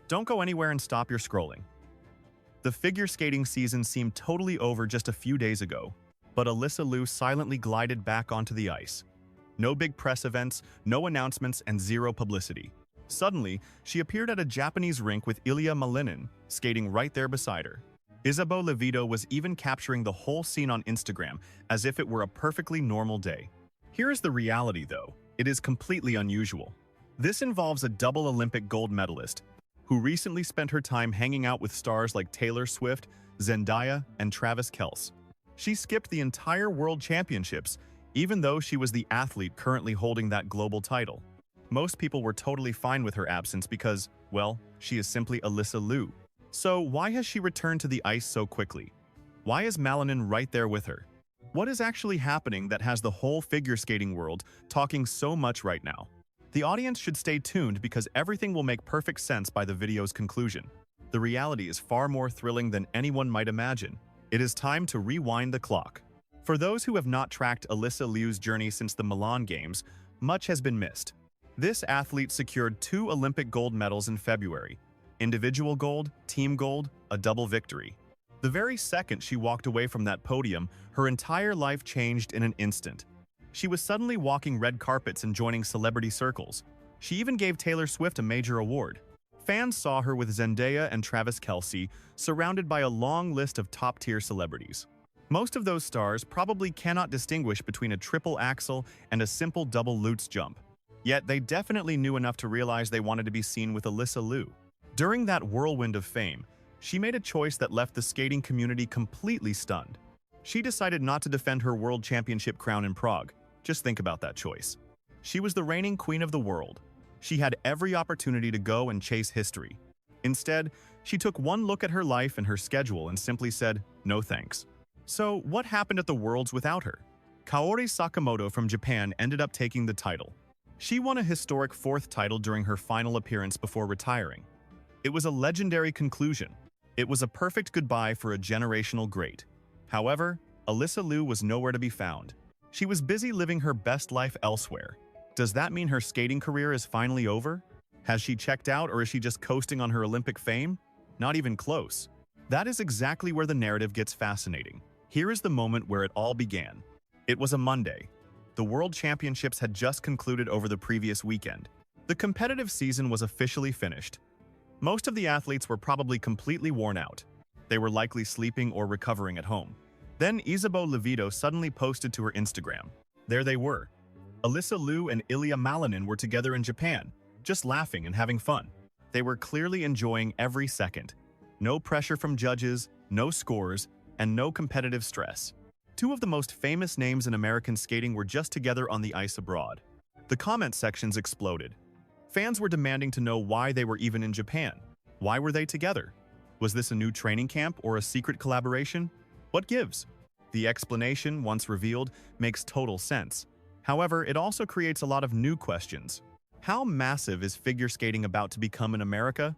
Don't go anywhere and stop your scrolling. The figure skating season seemed totally over just a few days ago, but Alysa Liu silently glided back onto the ice. No big press events, no announcements, and zero publicity. Suddenly, she appeared at a Japanese rink with Ilia Malinin, skating right there beside her. Isabeau Levito was even capturing the whole scene on Instagram as if it were a perfectly normal day. Here is the reality, though. It is completely unusual. This involves a double Olympic gold medalist who recently spent her time hanging out with stars like Taylor Swift, Zendaya, and Travis Kelce. She skipped the entire World Championships, even though she was the athlete currently holding that global title. Most people were totally fine with her absence because, well, she is simply Alysa Liu. So why has she returned to the ice so quickly? Why is Malinin right there with her? What is actually happening that has the whole figure skating world talking so much right now? The audience should stay tuned because everything will make perfect sense by the video's conclusion. The reality is far more thrilling than anyone might imagine. It is time to rewind the clock. For those who have not tracked Alysa Liu's journey since the Milan Games, much has been missed. This athlete secured 2 Olympic gold medals in February. Individual gold, team gold, a double victory. The very second she walked away from that podium, her entire life changed in an instant. She was suddenly walking red carpets and joining celebrity circles. She even gave Taylor Swift a major award. Fans saw her with Zendaya and Travis Kelce, surrounded by a long list of top-tier celebrities. Most of those stars probably cannot distinguish between a triple axel and a simple double lutz jump. Yet they definitely knew enough to realize they wanted to be seen with Alysa Liu. During that whirlwind of fame, she made a choice that left the skating community completely stunned. She decided not to defend her world championship crown in Prague. Just think about that choice. She was the reigning queen of the world. She had every opportunity to go and chase history. Instead, she took one look at her life and her schedule and simply said, no thanks. So what happened at the Worlds without her? Kaori Sakamoto from Japan ended up taking the title. She won a historic 4th title during her final appearance before retiring. It was a legendary conclusion. It was a perfect goodbye for a generational great. However, Alysa Liu was nowhere to be found. She was busy living her best life elsewhere. Does that mean her skating career is finally over? Has she checked out, or is she just coasting on her Olympic fame? Not even close. That is exactly where the narrative gets fascinating. Here is the moment where it all began. It was a Monday. The World Championships had just concluded over the previous weekend. The competitive season was officially finished. Most of the athletes were probably completely worn out. They were likely sleeping or recovering at home. Then Isabeau Levito suddenly posted to her Instagram. There they were. Alysa Liu and Ilia Malinin were together in Japan, just laughing and having fun. They were clearly enjoying every second. No pressure from judges, no scores, and no competitive stress. 2 of the most famous names in American skating were just together on the ice abroad. The comment sections exploded. Fans were demanding to know why they were even in Japan. Why were they together? Was this a new training camp or a secret collaboration? What gives? The explanation, once revealed, makes total sense. However, it also creates a lot of new questions. How massive is figure skating about to become in America?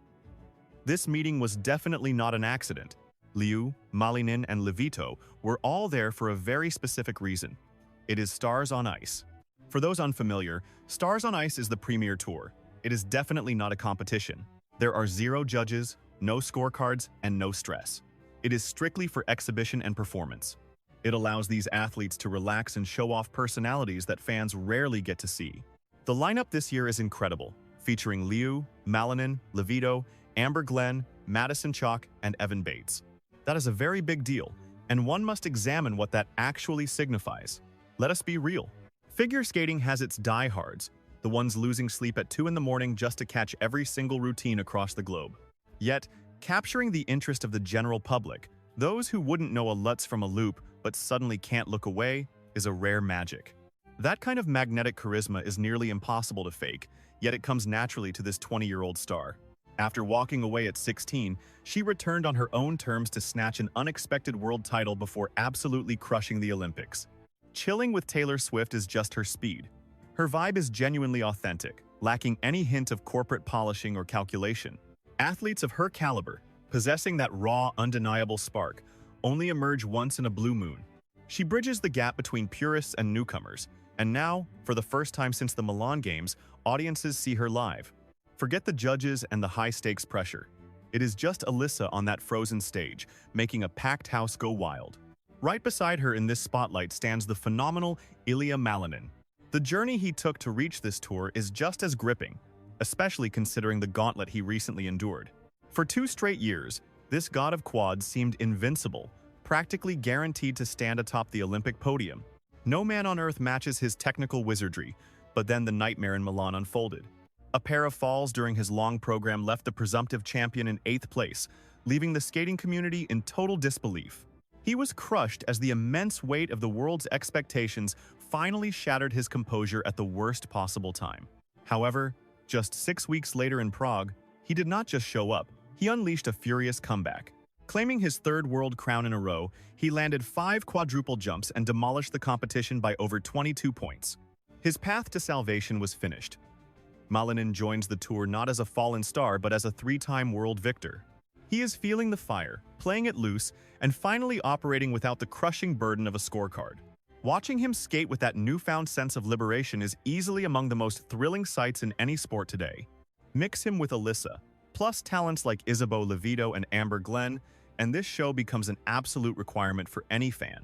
This meeting was definitely not an accident. Liu, Malinin, and Levito were all there for a very specific reason. It is Stars on Ice. For those unfamiliar, Stars on Ice is the premier tour. It is definitely not a competition. There are 0 judges, no scorecards, and no stress. It is strictly for exhibition and performance. It allows these athletes to relax and show off personalities that fans rarely get to see. The lineup this year is incredible, featuring Liu, Malinin, Levito, Amber Glenn, Madison Chalk, and Evan Bates. That is a very big deal, and one must examine what that actually signifies. Let us be real. Figure skating has its diehards, the ones losing sleep at 2 in the morning just to catch every single routine across the globe. Yet, capturing the interest of the general public, those who wouldn't know a Lutz from a loop but suddenly can't look away, is a rare magic. That kind of magnetic charisma is nearly impossible to fake, yet it comes naturally to this 20-year-old star. After walking away at 16, she returned on her own terms to snatch an unexpected world title before absolutely crushing the Olympics. Chilling with Taylor Swift is just her speed. Her vibe is genuinely authentic, lacking any hint of corporate polishing or calculation. Athletes of her caliber, possessing that raw, undeniable spark, only emerge once in a blue moon. She bridges the gap between purists and newcomers, and now, for the first time since the Milan Games, audiences see her live. Forget the judges and the high-stakes pressure. It is just Alysa on that frozen stage, making a packed house go wild. Right beside her in this spotlight stands the phenomenal Ilia Malinin. The journey he took to reach this tour is just as gripping, especially considering the gauntlet he recently endured. For 2 straight years, this god of quads seemed invincible, practically guaranteed to stand atop the Olympic podium. No man on earth matches his technical wizardry, but then the nightmare in Milan unfolded. A pair of falls during his long program left the presumptive champion in 8th place, leaving the skating community in total disbelief. He was crushed as the immense weight of the world's expectations finally shattered his composure at the worst possible time. However, just 6 weeks later in Prague, he did not just show up, he unleashed a furious comeback. Claiming his 3rd world crown in a row, he landed 5 quadruple jumps and demolished the competition by over 22 points. His path to salvation was finished. Malinin joins the tour not as a fallen star but as a 3-time world victor. He is feeling the fire, playing it loose, and finally operating without the crushing burden of a scorecard. Watching him skate with that newfound sense of liberation is easily among the most thrilling sights in any sport today. Mix him with Alysa, plus talents like Isabeau Levito and Amber Glenn, and this show becomes an absolute requirement for any fan.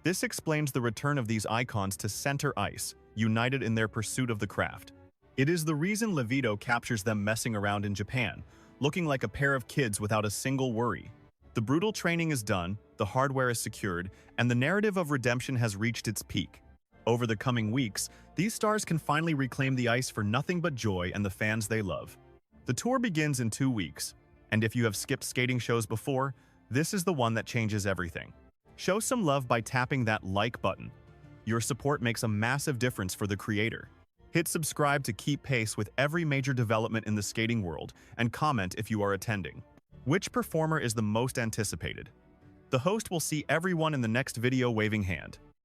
This explains the return of these icons to center ice, united in their pursuit of the craft. It is the reason Levito captures them messing around in Japan, looking like a pair of kids without a single worry. The brutal training is done, the hardware is secured, and the narrative of redemption has reached its peak. Over the coming weeks, these stars can finally reclaim the ice for nothing but joy and the fans they love. The tour begins in 2 weeks, and if you have skipped skating shows before, this is the one that changes everything. Show some love by tapping that like button. Your support makes a massive difference for the creator. Hit subscribe to keep pace with every major development in the skating world, and comment if you are attending. Which performer is the most anticipated? The host will see everyone in the next video waving hand.